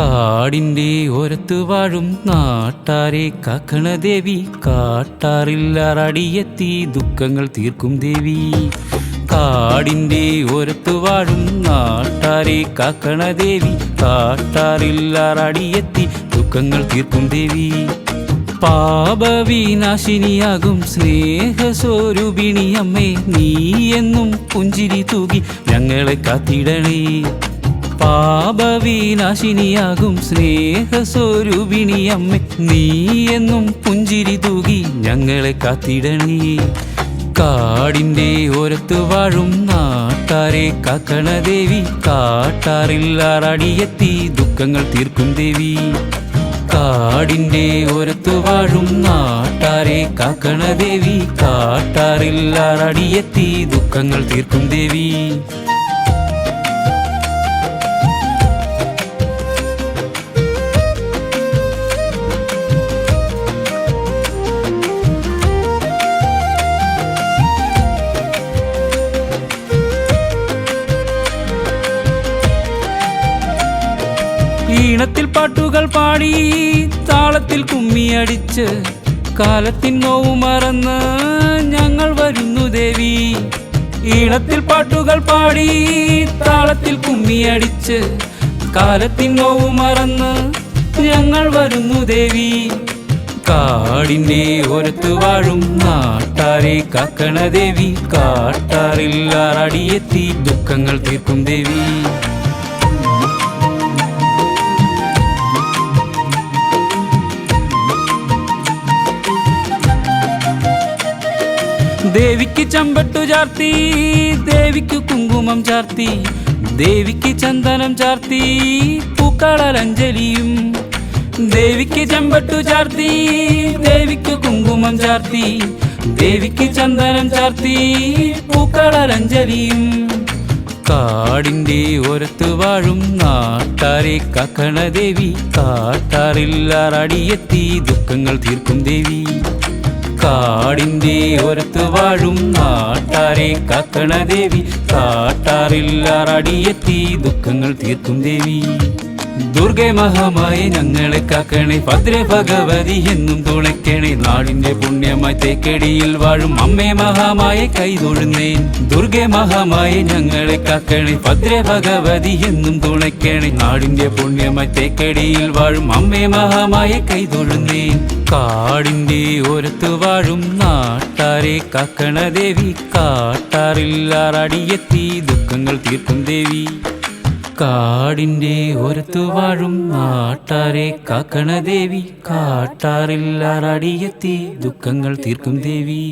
കാടിൻ്റെ ഓരത്തു വാഴും നാട്ടാരെ കാക്കണ ദേവി, കാട്ടാറില്ലറടിയെത്തി ദുഃഖങ്ങൾ തീർക്കും ദേവി. കാടിൻ്റെ ഓരത്തു വാഴും നാട്ടാരെ കാക്കണ ദേവി, കാട്ടാറില്ലറടിയെത്തി ദുഃഖങ്ങൾ തീർക്കും ദേവി. പാപവിനാശിനിയാകും സ്നേഹസ്വരൂപിണിയമ്മേ, നീ എന്നും പുഞ്ചിരി തൂകി ഞങ്ങളെ കാത്തിടണേ. പാപവിനാശിനിയാകും സ്നേഹസ്വരൂപിണിയമ്മേ, നീ എന്നും പുഞ്ചിരി തൂകി ഞങ്ങളെ കാത്തിടണേ. കാടിൻ്റെ ഓരത്തു വാഴും നാട്ടാരെ കാക്കണ ദേവി, കാട്ടാറില്ലറടിയെത്തി ദുഃഖങ്ങൾ തീർക്കും ദേവി. കാടിൻ്റെ ഓരത്തു വാഴും നാട്ടാരെ കാക്കണ ദേവി, കാട്ടാറില്ലറടിയെത്തി ദുഃഖങ്ങൾ തീർക്കും ദേവി. ഈണത്തിൽ പാട്ടുകൾ പാടി താളത്തിൽ കുമ്മിയടിച്ച് കാലത്തിൻ നോവ് മറന്ന് ഞങ്ങൾ വരുന്നു ദേവി. ഈണത്തിൽ പാട്ടുകൾ പാടി താളത്തിൽ കുമ്മിയടിച്ച് കാലത്തിൻ നോവ് മറന്ന് ഞങ്ങൾ വരുന്നു ദേവി. കാടിൻ്റെ ഓരത്തു വാഴും നാട്ടാരെ കാക്കണ ദേവി, കാട്ടാറില്ലറടിയെത്തി ദുഃഖങ്ങൾ തീർക്കും ദേവി. ദേവിക്ക് ചമ്പട്ടു ചാർത്തി, ദേവിക്ക് കുങ്കുമം ചാർത്തി, ദേവിക്ക് ചന്ദനം ചാർത്തി പൂക്കളഞ്ജലിയും. ദേവിക്ക് ചമ്പട്ടു ചാർത്തി, ദേവിക്ക് കുങ്കുമം ചാർത്തി, ദേവിക്ക് ചന്ദനം ചാർത്തി പൂക്കളഞ്ജലിയും. കാടിൻ്റെ ഓരത്തു വാഴും നാട്ടാരെ കാക്കണ ദേവി, കാട്ടാറില്ലറടിയെത്തി ദുഃഖങ്ങൾ തീർക്കും ദേവി. കാടിൻ്റെ ഓരത്തു വാഴും നാട്ടാരെ കാക്കണ ദേവി, കാട്ടാറില്ലറടിയെത്തി ദുഃഖങ്ങൾ തീർക്കും ദേവി. ദുർഗെ മഹാമായി ഞങ്ങളെ കാക്കണേ, ഭദ്ര ഭഗവതി എന്നും തുണയ്ക്കണേ. നാടിന്റെ പുണ്യമായി തേക്കടിയിൽ വാഴും അമ്മേ മഹാമായി കൈതൊഴുന്നേൻ. ദുർഗെ മഹാമായി ഞങ്ങളെ കാക്കണേ, ഭദ്ര ഭഗവതി എന്നും തുണയ്ക്കണേ. നാടിന്റെ പുണ്യമായി തേക്കടിയിൽ വാഴും അമ്മേ മഹാമായി കൈതൊഴുന്നേൻ. കാടിൻ്റെ ഓരത്തു വാഴും നാട്ടാരെ കാക്കണ ദേവി, കാട്ടാറില്ലറടിയെത്തി ദുഃഖങ്ങൾ തീർക്കും ദേവി. കാടിൻ്റെ ഓരത്തു വാഴും നാട്ടാരെ കാക്കണ ദേവി, കാട്ടാറില്ലറടിയെത്തി ദുഃഖങ്ങൾ തീർക്കും ദേവി.